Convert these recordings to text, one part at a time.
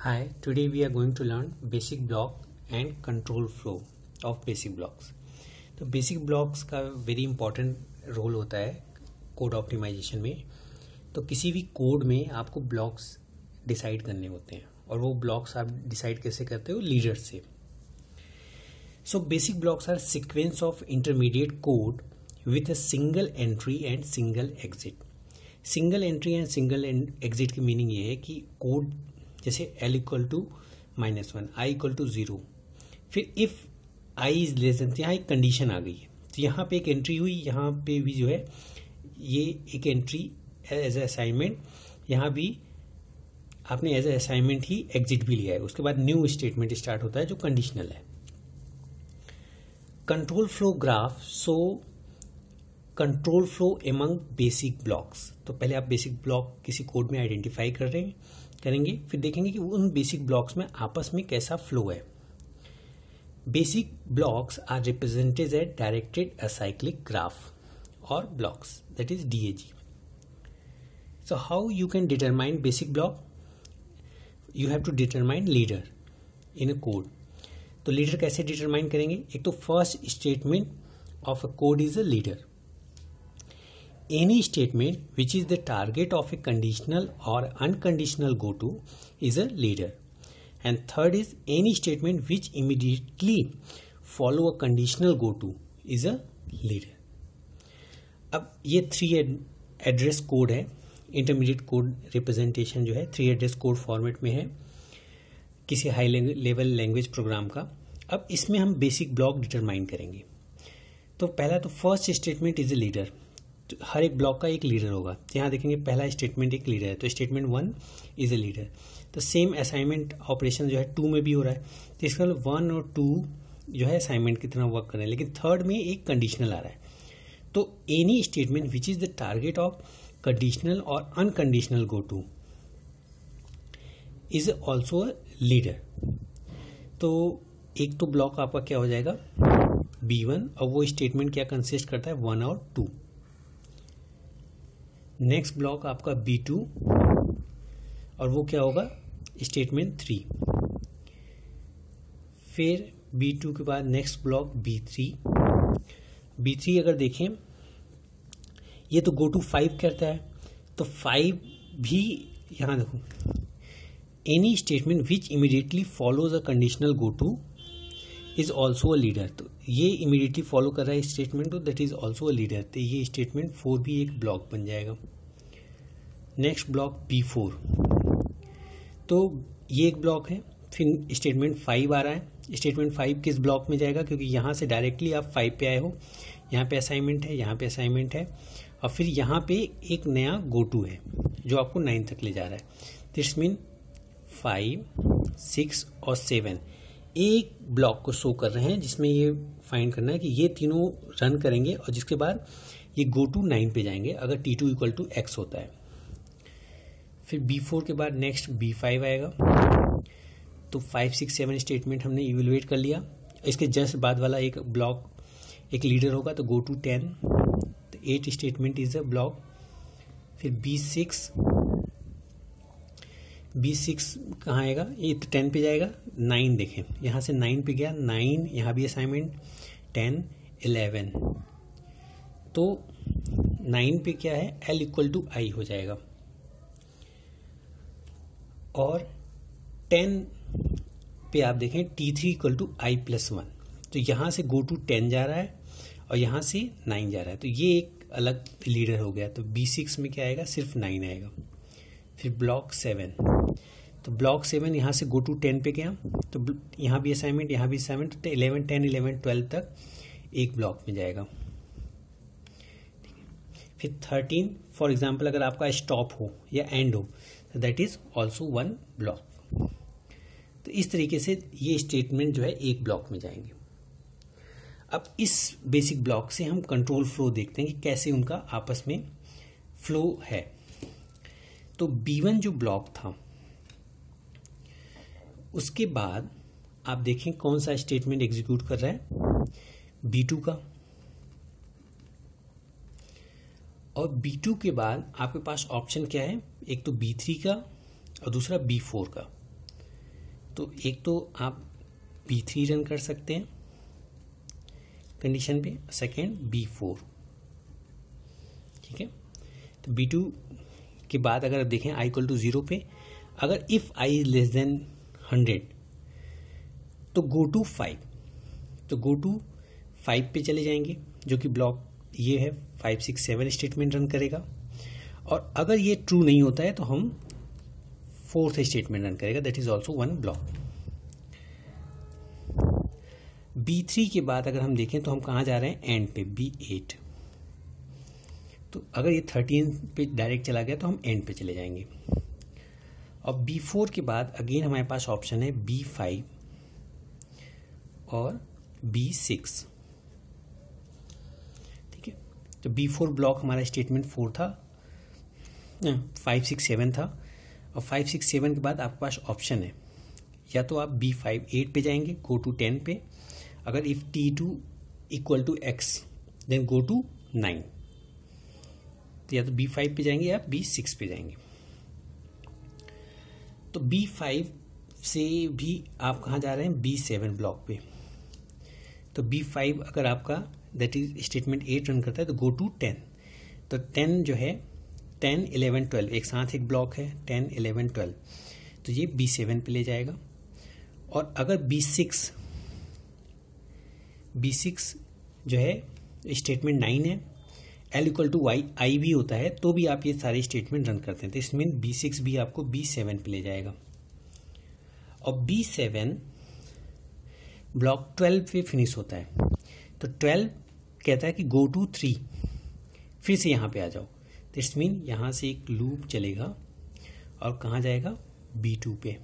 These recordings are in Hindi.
Hi, today we are going to learn basic block and control flow of basic blocks. तो basic blocks का very important रोल होता है कोड ऑप्टिमाइजेशन में. तो किसी भी कोड में आपको ब्लॉक्स डिसाइड करने होते हैं और वो ब्लॉक्स आप डिसाइड कैसे करते हो लीडर से. So basic blocks are sequence of intermediate code with a single entry and single exit. Single entry and single exit की मीनिंग ये है कि कोड जैसे l equal to -1, i equal to 0, फिर if i is less than, यहाँ एक कंडीशन आ गई है तो यहाँ पे एक एंट्री हुई, यहाँ पे भी जो है ये एक एंट्री एज ए असाइनमेंट, यहाँ भी आपने एज ए असाइनमेंट ही एग्जिट भी लिया है. उसके बाद न्यू स्टेटमेंट स्टार्ट होता है जो कंडीशनल है. Control flow graph so control flow among basic blocks. तो पहले आप बेसिक ब्लॉक किसी कोड में आइडेंटिफाई करेंगे, फिर देखेंगे कि उन बेसिक ब्लॉक्स में आपस में कैसा फ्लो है. Basic blocks are represented as directed acyclic graph और blocks, that is DAG. So how you can determine basic block? You have to determine leader in a code. तो लीडर कैसे डिटरमाइन करेंगे? एक तो first statement of a code is a leader. Any statement which is the target of a conditional or unconditional goto is a leader. And third is any statement which immediately follow a conditional goto is a leader. अब ये 3 एड्रेस कोड है, इंटरमीडिएट कोड रिप्रेजेंटेशन जो है 3 एड्रेस कोड फॉर्मेट में है किसी हाई लेवल लैंग्वेज प्रोग्राम का. अब इसमें हम बेसिक ब्लॉक डिटरमाइन करेंगे. तो पहला तो first statement is a leader. हर एक ब्लॉक का एक लीडर होगा. यहाँ देखेंगे पहला स्टेटमेंट एक लीडर है, तो स्टेटमेंट 1 इज ए लीडर. तो सेम असाइनमेंट ऑपरेशन जो है 2 में भी हो रहा है, तो इसका 1 और 2 जो है असाइनमेंट की तरह वर्क कर रहे हैं, लेकिन थर्ड में एक कंडीशनल आ रहा है. तो any statement which is the target of conditional और unconditional go to is also a leader. तो एक तो ब्लॉक आपका क्या हो जाएगा B1, और वो स्टेटमेंट क्या कंसिस्ट करता है 1 और 2. नेक्स्ट ब्लॉक आपका B2 और वो क्या होगा स्टेटमेंट 3. फिर B2 के बाद नेक्स्ट ब्लॉक B3. B3 अगर देखें ये तो गो टू 5 करता है, तो 5 भी यहां देखो any statement which immediately follows a conditional go to is also a leader. तो ये इमीडिएटली फॉलो कर रहा है स्टेटमेंट, तो that is also a leader. तो ये स्टेटमेंट 4 भी एक ब्लॉक बन जाएगा. नेक्स्ट ब्लॉक B4, तो ये एक ब्लॉक है. फिर स्टेटमेंट 5 आ रहा है. स्टेटमेंट 5 किस ब्लॉक में जाएगा? क्योंकि यहाँ से डायरेक्टली आप 5 पे आए हो, यहाँ पे असाइनमेंट है, यहाँ पे असाइनमेंट है, और फिर यहाँ पे एक नया गो टू है जो आपको 9 तक ले जा रहा है. दिस मीन 5, 6 और 7 एक ब्लॉक को शो कर रहे हैं, जिसमें ये फाइंड करना है कि ये तीनों रन करेंगे और जिसके बाद ये गो टू 9 पे जाएंगे अगर T2 इक्वल टू X होता है. फिर B4 के बाद नेक्स्ट B5 आएगा. तो 5, 6, 7 स्टेटमेंट हमने इवेलुएट कर लिया. इसके जस्ट बाद वाला एक ब्लॉक एक लीडर होगा, तो गो टू 10. तो 8 स्टेटमेंट इज अ ब्लॉक. फिर B6 कहाँ आएगा? ये तो 10 पे जाएगा. 9 देखें, यहाँ से 9 पे गया, 9 यहाँ भी असाइनमेंट, 10, 11. तो 9 पे क्या है L इक्वल टू I हो जाएगा. और 10 पे आप देखें T3 इक्वल टू I+1. तो यहाँ से गो टू 10 जा रहा है और यहाँ से 9 जा रहा है, तो ये एक अलग लीडर हो गया. तो B6 में क्या आएगा? सिर्फ 9 आएगा. फिर ब्लॉक 7, तो ब्लॉक 7 यहाँ से गो टू 10 पे गया, तो यहाँ भी असाइनमेंट, यहाँ भी असाइनमेंट, तो 11, 10, 11, 12 तक एक ब्लॉक में जाएगा. फिर 13 फॉर एग्जाम्पल अगर आपका स्टॉप हो या एंड हो, तो दैट इज ऑल्सो 1 ब्लॉक. तो इस तरीके से ये स्टेटमेंट जो है एक ब्लॉक में जाएंगे. अब इस बेसिक ब्लॉक से हम कंट्रोल फ्लो देखते हैं कि कैसे उनका आपस में फ्लो है. तो B1 जो ब्लॉक था, उसके बाद आप देखें कौन सा स्टेटमेंट एग्जीक्यूट कर रहा है B2 का, और B2 के बाद आपके पास ऑप्शन क्या है? एक तो B3 का और दूसरा B4 का. तो एक तो आप B3 रन कर सकते हैं कंडीशन पे, सेकेंड B4, ठीक है। तो B2 के बाद अगर देखें i इक्वल टू 0 पे, अगर if i is less then 100 तो गो टू 5, तो गो टू 5 पे चले जाएंगे, जो कि ब्लॉक ये है 5 6 7 स्टेटमेंट रन करेगा। और अगर ये ट्रू नहीं होता है तो हम 4th स्टेटमेंट रन करेगा, that is also 1 block. B3 के बाद अगर हम देखें तो हम कहाँ जा रहे हैं, एंड पे, B8। तो अगर ये 13 पे डायरेक्ट चला गया तो हम एंड पे चले जाएंगे। और B4 के बाद अगेन हमारे पास ऑप्शन है B5 और B6, ठीक है। तो B4 ब्लॉक हमारा स्टेटमेंट 4 था, 5 6 7 था, और 5 6 7 के बाद आपके पास ऑप्शन है, या तो आप B5 8 पे जाएंगे, गो टू 10 पे, अगर if T2 equal to X then go to 9, तो या तो B5 पे जाएंगे या B6 पे जाएंगे। तो B5 से भी आप कहाँ जा रहे हैं, B7 ब्लॉक पे। तो B5 अगर आपका दैट इज स्टेटमेंट 8 रन करता है तो गो टू 10। तो 10 जो है 10 11 12 एक साथ एक ब्लॉक है, 10 11 12, तो ये B7 पे ले जाएगा। और अगर B6 जो है स्टेटमेंट 9 है, L इक्वल टू वाई आई भी होता है, तो भी आप ये सारे स्टेटमेंट रन करते हैं, तो इसमें B6 भी आपको B7 पे ले जाएगा। और B7 ब्लॉक 12 पे फिनिश होता है, तो 12 कहता है कि गो टू 3, फिर से यहाँ पे आ जाओ, तो इट्स मीन यहाँ से एक लूप चलेगा और कहाँ जाएगा, B2 पे।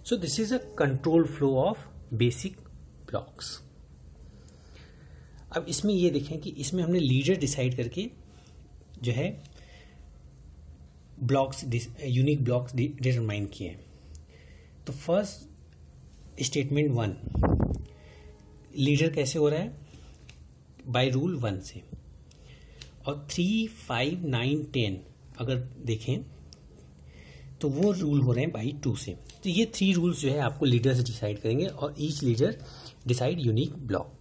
So this is a control flow of basic blocks. अब इसमें ये देखें कि इसमें हमने लीडर डिसाइड करके जो है ब्लॉक्स, यूनिक ब्लॉक्स डिटरमाइन किए हैं। तो फर्स्ट स्टेटमेंट 1 लीडर कैसे हो रहा है, बाय रूल 1 से, और 3 5 9 10 अगर देखें तो वो रूल हो रहे हैं बाई 2 से। तो ये 3 रूल्स जो है आपको लीडर से डिसाइड करेंगे, और each leader decide unique block,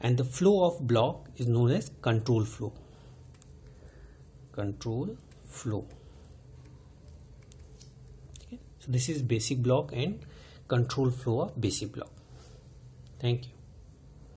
and the flow of block is known as control flow. Okay, so this is basic block and control flow of basic block. Thank you.